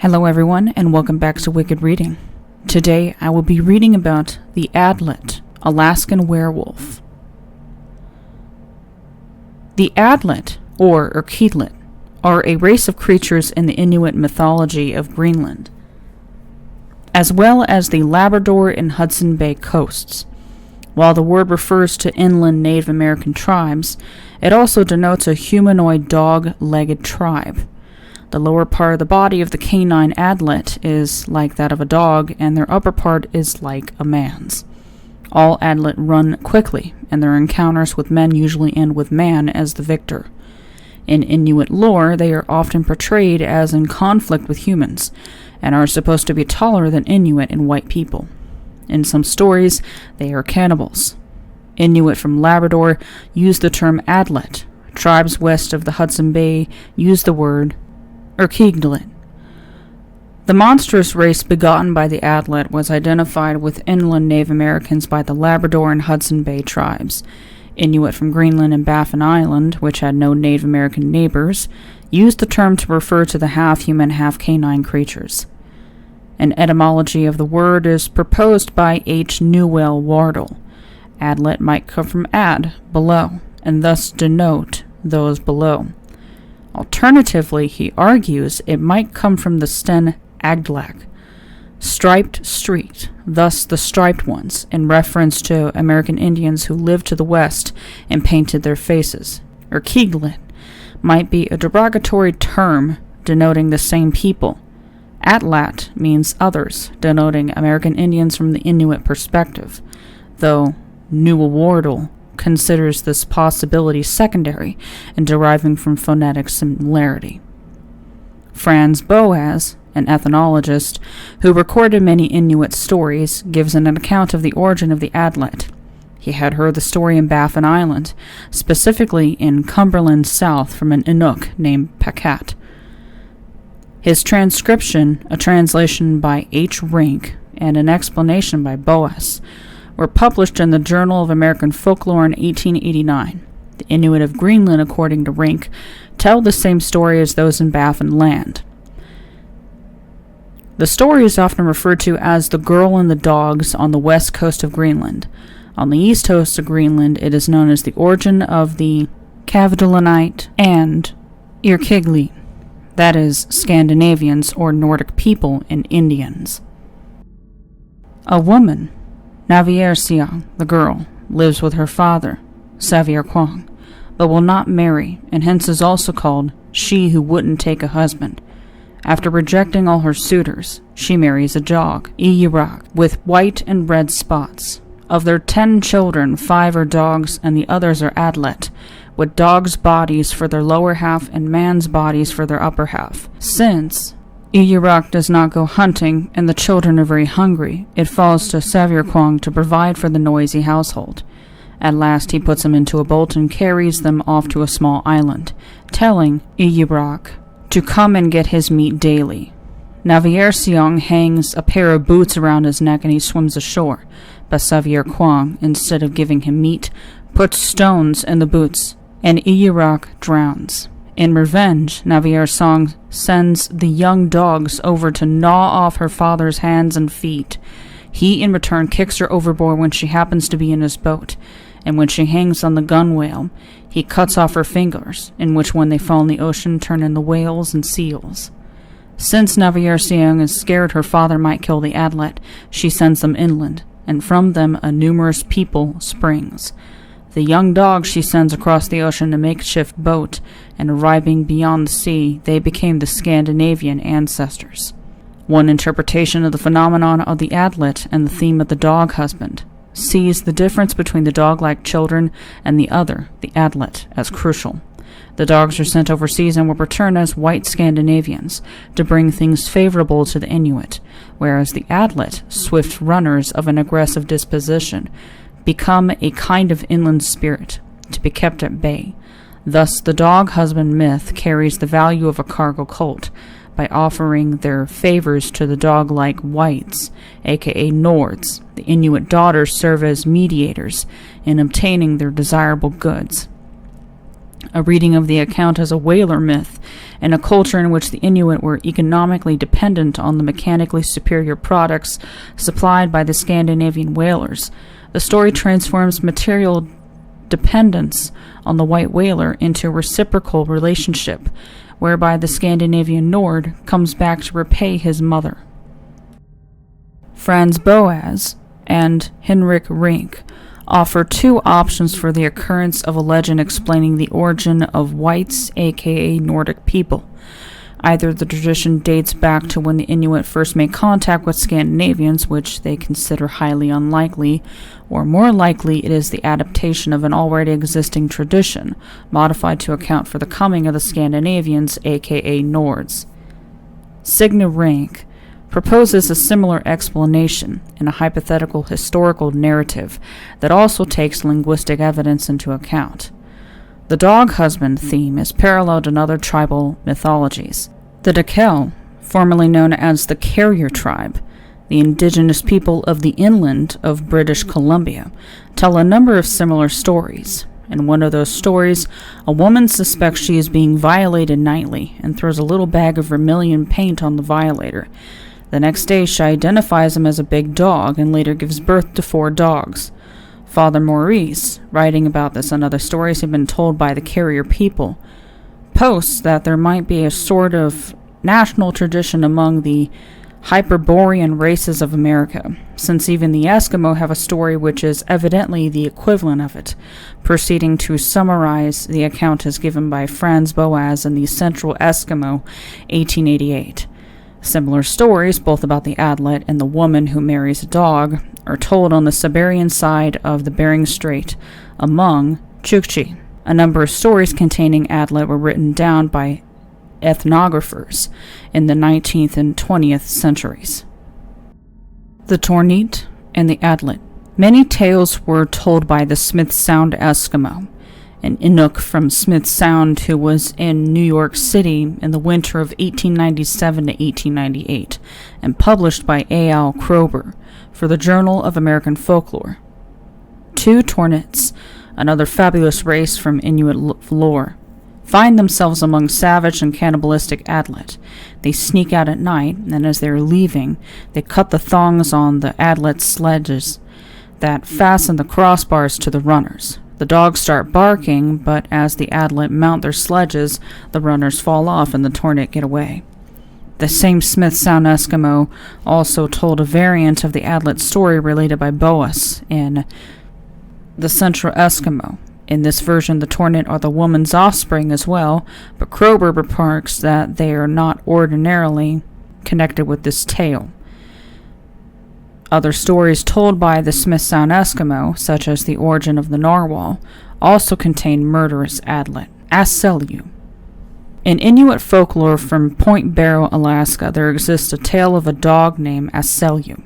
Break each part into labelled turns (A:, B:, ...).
A: Hello everyone, and welcome back to Wicked Reading. Today I will be reading about the Adlet, Alaskan werewolf. The Adlet, or Cryptid, are a race of creatures in the Inuit mythology of Greenland, as well as the Labrador and Hudson Bay coasts. While the word refers to inland Native American tribes, it also denotes a humanoid dog-legged tribe. The lower part of the body of the canine Adlet is like that of a dog, and their upper part is like a man's. All Adlet run quickly, and their encounters with men usually end with man as the victor. In Inuit lore, they are often portrayed as in conflict with humans, and are supposed to be taller than Inuit and white people. In some stories, they are cannibals. Inuit from Labrador use the term Adlet. Tribes west of the Hudson Bay use the word Cryptid. The monstrous race begotten by the Adlet was identified with inland Native Americans by the Labrador and Hudson Bay tribes. Inuit from Greenland and Baffin Island, which had no Native American neighbors, used the term to refer to the half-human, half-canine creatures. An etymology of the word is proposed by H. Newell Wardle. Adlet might come from ad, below, and thus denote those below. Alternatively, he argues it might come from the stem agdlak, striped street, thus the striped ones, in reference to American Indians who lived to the west and painted their faces. Cryptid might be a derogatory term denoting the same people. Atlat means others, denoting American Indians from the Inuit perspective, though Newell Wardle considers this possibility secondary and deriving from phonetic similarity. Franz Boas, an ethnologist who recorded many Inuit stories, gives an account of the origin of the Adlet. He had heard the story in Baffin Island, specifically in Cumberland South, from an Inuk named Pakat. His transcription, a translation by H. Rink, and an explanation by Boas were published in the Journal of American Folklore in 1889. The Inuit of Greenland, according to Rink, tell the same story as those in Baffin Land. The story is often referred to as the Girl and the Dogs on the west coast of Greenland. On the east coast of Greenland, it is known as the origin of the Kavdalanite and Irkigli, that is, Scandinavians or Nordic people and Indians. A woman, Navier-Siang, the girl, lives with her father, Savier Kwang, but will not marry, and hence is also called she who wouldn't take a husband. After rejecting all her suitors, she marries a jog, Iyirak, with white and red spots. Of their 10 children, 5 are dogs and the others are Adlet, with dogs' bodies for their lower half and man's bodies for their upper half. Since Iyirak does not go hunting, and the children are very hungry, it falls to Savier Kwang to provide for the noisy household. At last he puts them into a boat and carries them off to a small island, telling Iyirak to come and get his meat daily. Navier-Siang hangs a pair of boots around his neck and he swims ashore, but Savier Kwang, instead of giving him meat, puts stones in the boots, and Iyirak drowns. In revenge, Navier-Siang sends the young dogs over to gnaw off her father's hands and feet. He, in return, kicks her overboard when she happens to be in his boat, and when she hangs on the gunwale, he cuts off her fingers, in which when they fall in the ocean turn into whales and seals. Since Navier-Siang is scared her father might kill the Adlet, she sends them inland, and from them a numerous people springs. The young dogs she sends across the ocean in a makeshift boat, and arriving beyond the sea, they became the Scandinavian ancestors. One interpretation of the phenomenon of the Adlet and the theme of the dog husband sees the difference between the dog-like children and the other, the Adlet, as crucial. The dogs are sent overseas and will return as white Scandinavians to bring things favorable to the Inuit, whereas the Adlet, swift runners of an aggressive disposition, become a kind of inland spirit, to be kept at bay. Thus the dog husband myth carries the value of a cargo cult, by offering their favors to the dog-like whites, aka Nords. The Inuit daughters serve as mediators in obtaining their desirable goods. A reading of the account as a whaler myth, in a culture in which the Inuit were economically dependent on the mechanically superior products supplied by the Scandinavian whalers. The story transforms material dependence on the white whaler into a reciprocal relationship, whereby the Scandinavian Nord comes back to repay his mother. Franz Boas and Henrik Rink offer two options for the occurrence of a legend explaining the origin of whites, aka Nordic people. Either the tradition dates back to when the Inuit first made contact with Scandinavians, which they consider highly unlikely, or more likely it is the adaptation of an already existing tradition, modified to account for the coming of the Scandinavians, aka Nords. Signe Rank proposes a similar explanation in a hypothetical historical narrative that also takes linguistic evidence into account. The dog husband theme is paralleled in other tribal mythologies. The Dakel, formerly known as the Carrier tribe, the indigenous people of the inland of British Columbia, tell a number of similar stories. In one of those stories, a woman suspects she is being violated nightly and throws a little bag of vermilion paint on the violator. The next day, she identifies him as a big dog and later gives birth to 4 dogs. Father Maurice, writing about this and other stories have been told by the Carrier people, posts that there might be a sort of national tradition among the Hyperborean races of America, since even the Eskimo have a story which is evidently the equivalent of it, proceeding to summarize the account as given by Franz Boas in the Central Eskimo, 1888. Similar stories, both about the Adlet and the woman who marries a dog, are told on the Siberian side of the Bering Strait among Chukchi. A number of stories containing Adlet were written down by ethnographers in the 19th and 20th centuries. The Tornit and the Adlet. Many tales were told by the Smith Sound Eskimo, an Inuk from Smith Sound who was in New York City in the winter of 1897 to 1898, and published by A.L. Kroeber for the Journal of American Folklore. 2 Tornits, another fabulous race from Inuit lore, find themselves among savage and cannibalistic Adlet. They sneak out at night, and as they are leaving, they cut the thongs on the Adlet sledges that fasten the crossbars to the runners. The dogs start barking, but as the Adlet mount their sledges, the runners fall off and the Tornit get away. The same Smith Sound Eskimo also told a variant of the Adlet story related by Boas in the Central Eskimo. In this version, the Tornit are the woman's offspring as well, but Kroeber remarks that they are not ordinarily connected with this tale. Other stories told by the Smith Sound Eskimo, such as the origin of the narwhal, also contain murderous Adlet. Asselyu. In Inuit folklore from Point Barrow, Alaska, there exists a tale of a dog named Asselyu,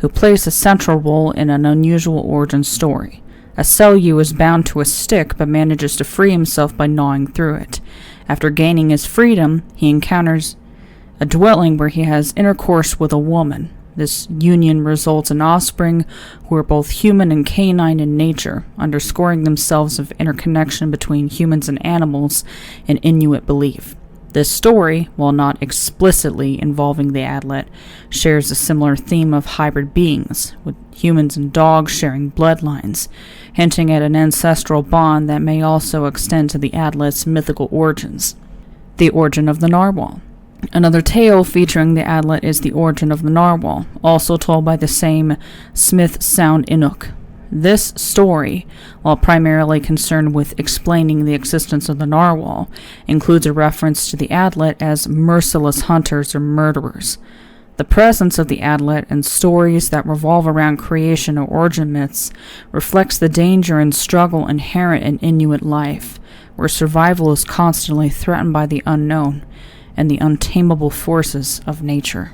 A: who plays a central role in an unusual origin story. Asselyu is bound to a stick but manages to free himself by gnawing through it. After gaining his freedom, he encounters a dwelling where he has intercourse with a woman. This union results in offspring who are both human and canine in nature, underscoring themselves of interconnection between humans and animals in Inuit belief. This story, while not explicitly involving the Adlet, shares a similar theme of hybrid beings, with humans and dogs sharing bloodlines, hinting at an ancestral bond that may also extend to the Adlet's mythical origins. The origin of the narwhal. Another tale featuring the Adlet is the origin of the narwhal, also told by the same Smith Sound Inuk. This story, while primarily concerned with explaining the existence of the narwhal, includes a reference to the Adlet as merciless hunters or murderers. The presence of the Adlet and stories that revolve around creation or origin myths reflects the danger and struggle inherent in Inuit life, where survival is constantly threatened by the unknown and the untamable forces of nature.